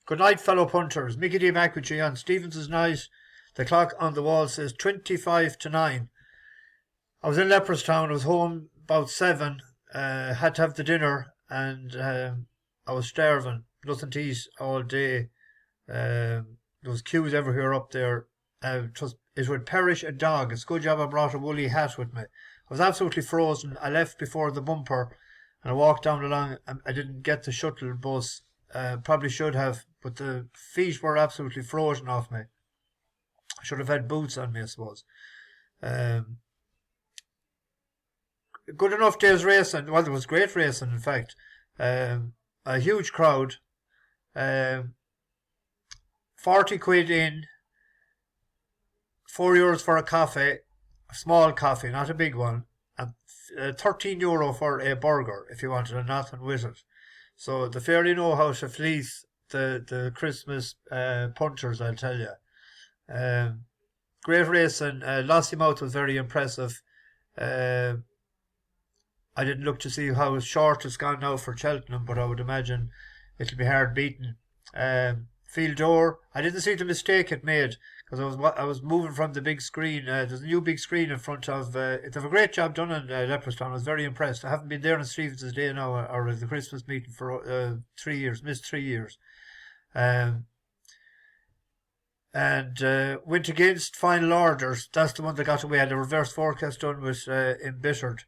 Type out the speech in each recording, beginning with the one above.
Good night, fellow punters. Mickey D. McAchee on Stevens is nice. The clock on the wall says 25 to 9. I was in Leopardstown. I was home about 7. Had to have the dinner, and I was starving. Nothing to eat all day. There was queues everywhere up there. It would perish a dog. It's a good job I brought a woolly hat with me. I was absolutely frozen. I left before the bumper, and I walked down along. I didn't get the shuttle bus. Probably should have, but the feet were absolutely frozen off me. I should have had boots on me, I suppose. Good enough day's racing. Well, there was great racing, in fact. A huge crowd. 40 quid in. €4 for a coffee. A small coffee, not a big one. And €13 for a burger, if you wanted a nothing with it. So they fairly know how to fleece the Christmas punters, I'll tell you. Great racing. Lossiemouth was very impressive. I didn't look to see how short it's gone now for Cheltenham, but I would imagine it'll be hard beaten. Field Door, I didn't see the mistake it made, because I was moving from the big screen. There's a new big screen in front of. They have a great job done in Leopardstown. I was very impressed. I haven't been there on Stevens' Day now, or the Christmas meeting for 3 years. Missed 3 years. And went against Final Orders. That's the one that got away. I had a reverse forecast done with Embittered.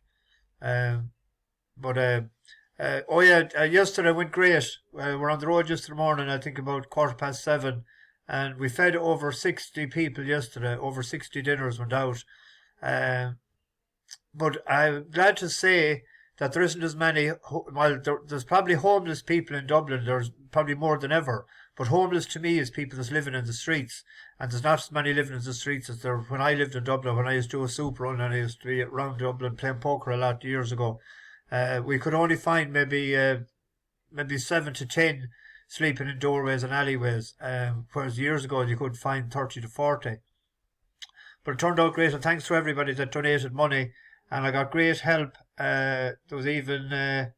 Yesterday went great. We're on the road yesterday morning, I think about 7:15, and we fed over 60 people yesterday. Over 60 dinners went out. But I'm glad to say that there isn't as many. There's probably homeless people in Dublin. There's probably more than ever. But homeless to me is people that's living in the streets, and there's not as many living in the streets as there when I lived in Dublin. When I used to do a soup run, and I used to be around Dublin playing poker a lot years ago. We could only find maybe 7 to 10 sleeping in doorways and alleyways, whereas years ago you could find 30 to 40. But it turned out great, and thanks to everybody that donated money, and I got great help. There was even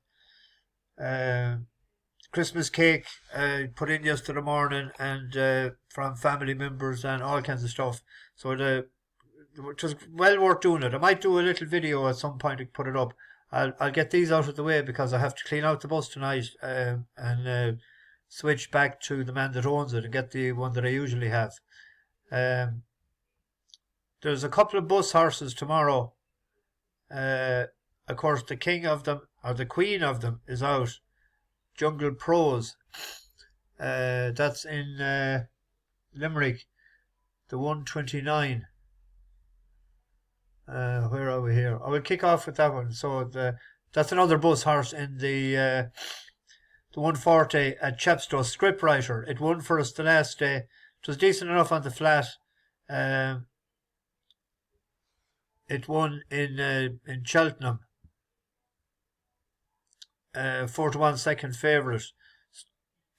Christmas cake put in yesterday morning, and from family members and all kinds of stuff. So it was well worth doing it. I might do a little video at some point to put it up. I'll get these out of the way because I have to clean out the bus tonight and switch back to the man that owns it and get the one that I usually have. There's a couple of bus horses tomorrow. Of course, the king of them, or the queen of them, is out. Jungle Prose. That's in Limerick, the 129. Where are we here? I will kick off with that one. So that's another bus horse in the 140 at Chepstow Scriptwriter. It won for us the last day. It was decent enough on the flat. It won in Cheltenham. 4-1 second favourite.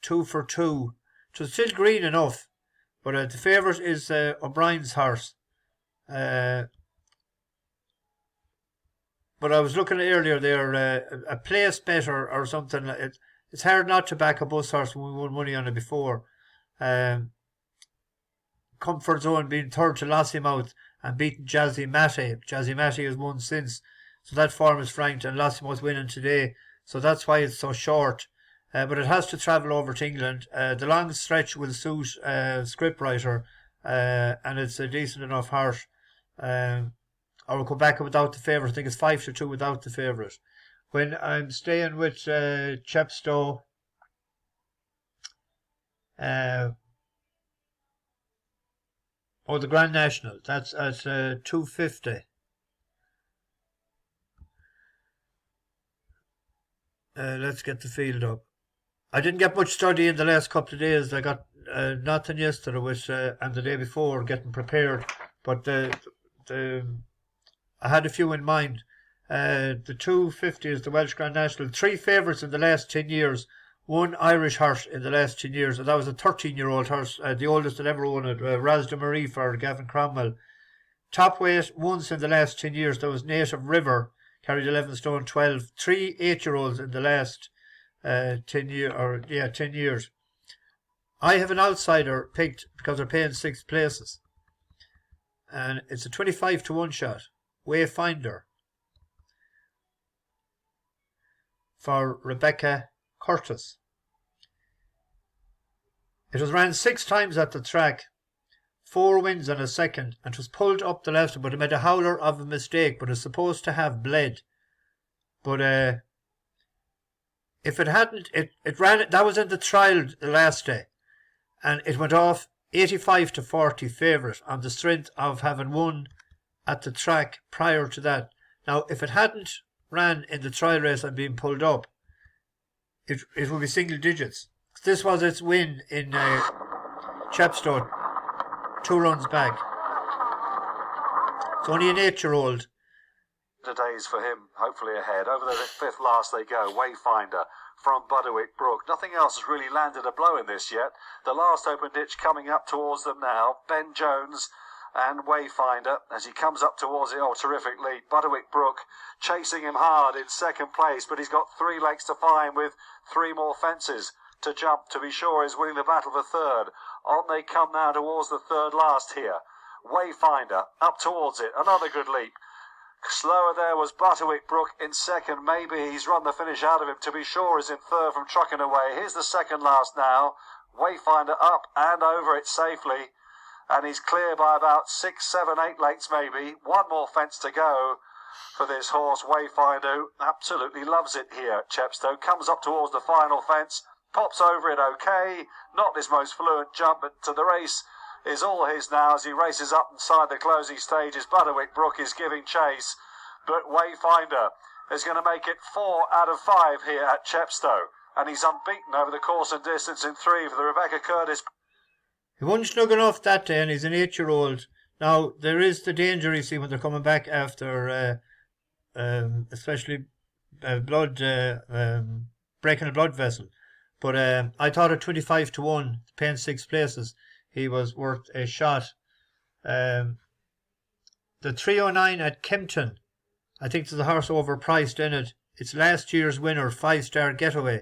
2 for 2. It was still green enough, but the favourite is O'Brien's horse. But I was looking earlier there, a place better or something. It's hard not to back a bus horse when we won money on it before. Comfort Zone being third to Lossiemouth and beating Jazzy Matty. Jazzy Matty has won since, so that form is franked, and Lossiemouth winning today. So that's why it's so short. But it has to travel over to England. The long stretch will suit Scriptwriter, and it's a decent enough horse. I will come back without the favourite. I think it's 5 to 2 without the favourite. When I'm staying with Chepstow, the Grand National, that's at 250. Let's get the field up. I didn't get much study in the last couple of days. I got nothing yesterday and the day before getting prepared. But I had a few in mind. The 250 is the Welsh Grand National. 3 favourites in the last 10 years. 1 Irish horse in the last 10 years. And that was a 13-year-old horse, the oldest that ever won it. Raz de Marie for Gavin Cromwell. Top weight once in the last 10 years. There was Native River, carried 11 stone 12. 3 8-year-olds in the last 10 years. I have an outsider picked because they're paying 6 places. And it's a 25 to 1 shot. Wayfinder. For Rebecca Curtis. It was ran 6 times at the track. 4 wins and a second. And it was pulled up the left, but it made a howler of a mistake. But it's supposed to have bled. But if it hadn't, it ran. That was in the trial the last day. And it went off 85 to 40 favourite on the strength of having won at the track prior to that. Now, if it hadn't ran in the trial race and been pulled up, it would be single digits. This was its win in Chepstow, 2 runs back. It's only an 8-year-old. Days for him, hopefully ahead. Over the 5th last they go. Wayfinder from Budderwick Brook. Nothing else has really landed a blow in this yet. The last open ditch coming up towards them now. Ben Jones and Wayfinder as he comes up towards it. Oh, terrific lead. Budderwick Brook chasing him hard in 2nd place, but he's got 3 legs to find with 3 more fences to jump to be sure he's winning the battle for 3rd. On they come now towards the 3rd last here. Wayfinder up towards it. Another good leap. Slower there was Budderwick Brook in 2nd. Maybe he's run the finish out of him. To be sure is in 3rd from trucking away. Here's the 2nd last now. Wayfinder up and over it safely. And he's clear by about 6, 7, 8 lengths maybe. 1 more fence to go for this horse Wayfinder, who absolutely loves it here at Chepstow. Comes up towards the final fence. Pops over it okay. Not his most fluent jump, but to the race is all his now as he races up inside the closing stages. Budderwick Brook is giving chase, but Wayfinder is going to make it 4 out of 5 here at Chepstow, and he's unbeaten over the course and distance in 3 for the Rebecca Curtis. He wasn't snug enough that day, and he's an 8-year-old. Now, there is the danger, you see, when they're coming back after, especially breaking a blood vessel. But I thought at 25 to 1, paying 6 places, he was worth a shot. The 309 at Kempton, I think there's a horse overpriced in it. It's last year's winner, 5-star Getaway,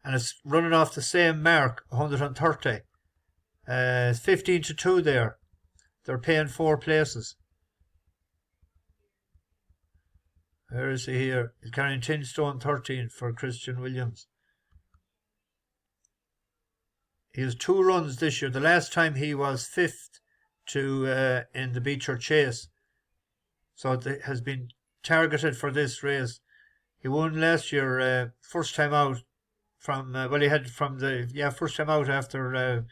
and it's running off the same mark, 130. 15 to 2 there. They're paying 4 places. Where is he here? He's carrying 10 stone 13 for Christian Williams. He has 2 runs this year. The last time he was 5th in the Beecher Chase. So it has been targeted for this race. He won last year, first time out from, first time out after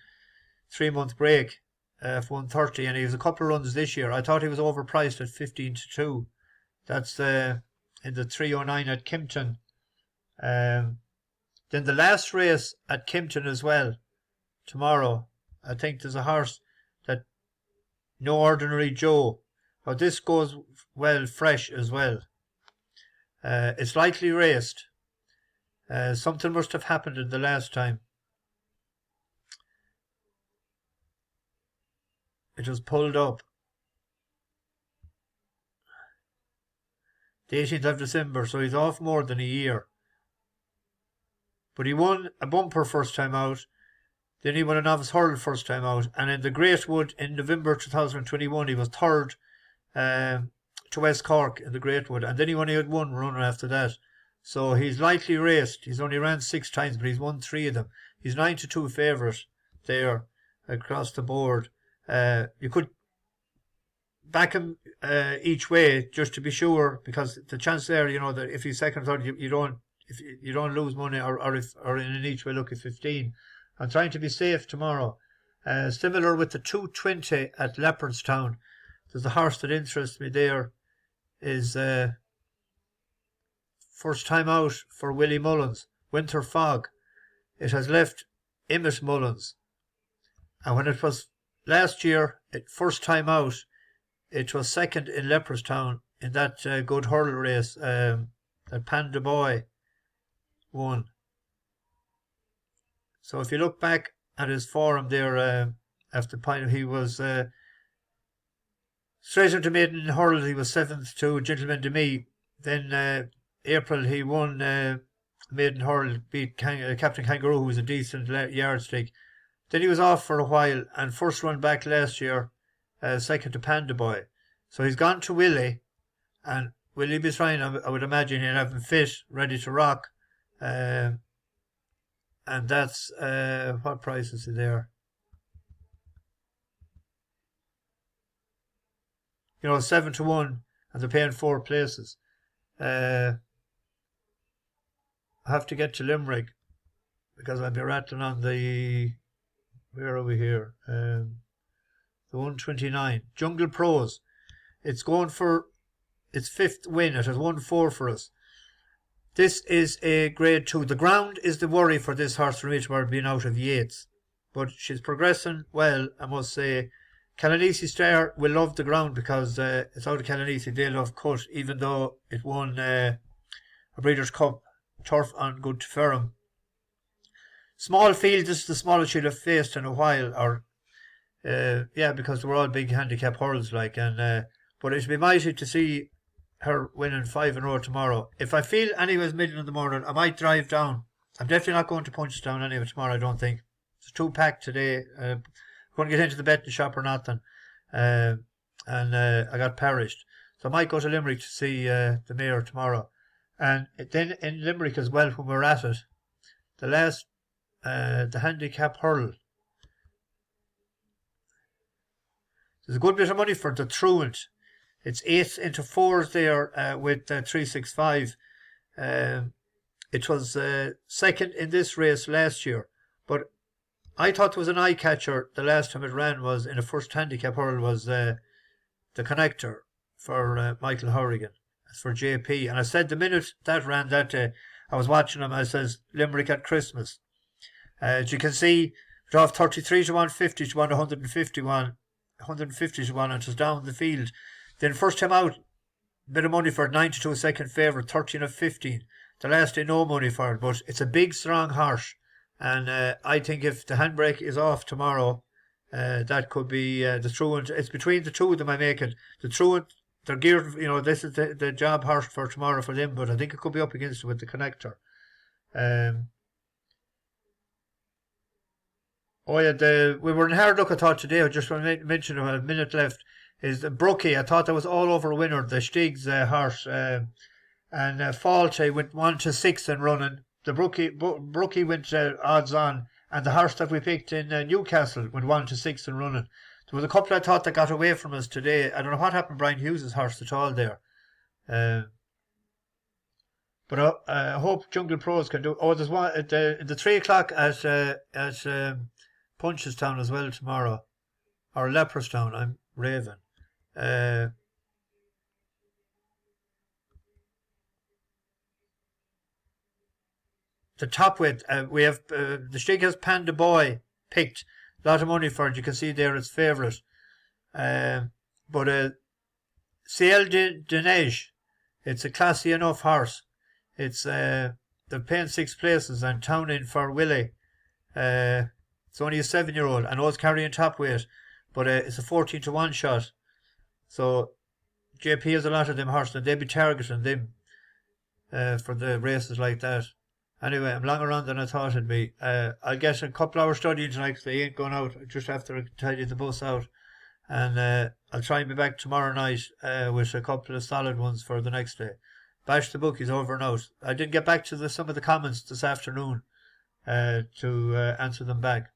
3-month break for 130, and he has a couple of runs this year. I thought he was overpriced at 15 to 2. That's in the 309 at Kempton. Then the last race at Kempton as well. Tomorrow, I think there's a horse that No Ordinary Joe. Now this goes well fresh as well. It's lightly raced. Something must have happened in the last time. It was pulled up. The 18th of December, so he's off more than a year. But he won a bumper first time out. Then he won a novice hurl first time out. And in the Greatwood in November 2021, he was 3rd to West Cork in the Greatwood. And then he only had 1 runner after that. So he's lightly raced. He's only ran 6 times, but he's won 3 of them. He's 9 to 2 favourite there across the board. You could back him each way just to be sure, because the chance there, that if he's 2nd or 3rd, you don't lose money, or in an each way look at 15. I'm trying to be safe tomorrow. Similar with the 220 at Leopardstown. There's a horse that interests me there. Is first time out for Willie Mullins, Winter Fog. It has left Emmett Mullins, and when it was last year, first time out, it was 2nd in Leopardstown in that good hurdle race that Panda Boy won. So if you look back at his form there, after point, he was straight into maiden hurl. He was 7th to Gentleman to Me. Then April he won maiden hurl, beat Captain Kangaroo, who was a decent yardstick. Then he was off for a while, and first run back last year, second to Panda Boy. So he's gone to Willie, and Willie be trying, I would imagine he'll have him fit, ready to rock. And that's, what price is it there? 7-1, and they're paying 4 places. I have to get to Limerick, because I'll be rattling on the, where are we here? The 129. Jungle Prose. It's going for its 5th win. It has won 4 for us. This is a grade 2. The ground is the worry for this horse from Richmond being out of Yates. But she's progressing well, I must say. Calanese Star will love the ground because it's out of Calanese. They love cut, even though it won a Breeders' Cup turf on Good Ferrum. Small field, this is the smallest she'll have faced in a while, or because they were all big handicap hurls, like, and but it'll be mighty to see her winning 5 in a row tomorrow. If I feel anyways middle in the morning, I might drive down. I'm definitely not going to Punchestown anyway tomorrow, I don't think. It's too packed today. Going to get into the betting shop or nothing. I got perished. So I might go to Limerick to see the mayor tomorrow. And then in Limerick as well, when we're at it, the last, the handicap hurl. There's a good bit of money for the truant. It's 8 into 4s there with 365. It was second in this race last year. But I thought it was an eye catcher the last time it ran was in a first handicap hurl was the Connector for Michael Horrigan. It's for JP. And I said the minute that ran that day, I was watching him, I says, Limerick at Christmas. As you can see, it off 33 to 150 to 151, 150 to 1, and it was down the field. Then first time out, bit of money for it, 9 to 2 second favourite, 13 of 15. The last day, no money for it, but it's a big, strong horse. And I think if the handbrake is off tomorrow, that could be the truant. It's between the two of them I make it. The truant, they're geared, this is the job horse for tomorrow for them, but I think it could be up against it with the Connector. We were in hard luck, I thought, today. I just want to mention a minute left. Is the Brookie. I thought that was all over a winner, the Stig's horse. And Faulty went 1 to 6 and running. The Brookie went odds on, and the horse that we picked in Newcastle went 1 to 6 and running. There was a couple I thought that got away from us today. I don't know what happened to Brian Hughes' horse at all there. But I hope Jungle Pros can do. Oh, there's one at the 3 o'clock at Punchestown as well tomorrow, or Leopardstown. I'm raving. The top weight, we have the Stig has Panda Boy picked. A lot of money for it. You can see there it's favourite. But Ciel de Neige, it's a classy enough horse. It's they're paying 6 places and Town in for Willie. It's only a 7-year-old. I know it's carrying top weight, but it's a 14 to 1 shot. So JP has a lot of them horses, and they'll be targeting them for the races like that. Anyway, I'm longer on than I thought it'd be. I'll get a couple hours studying tonight because they ain't going out just after I tidy the bus out. And I'll try and be back tomorrow night with a couple of solid ones for the next day. Bash the bookies over and out. I did get back to some of the comments this afternoon to answer them back.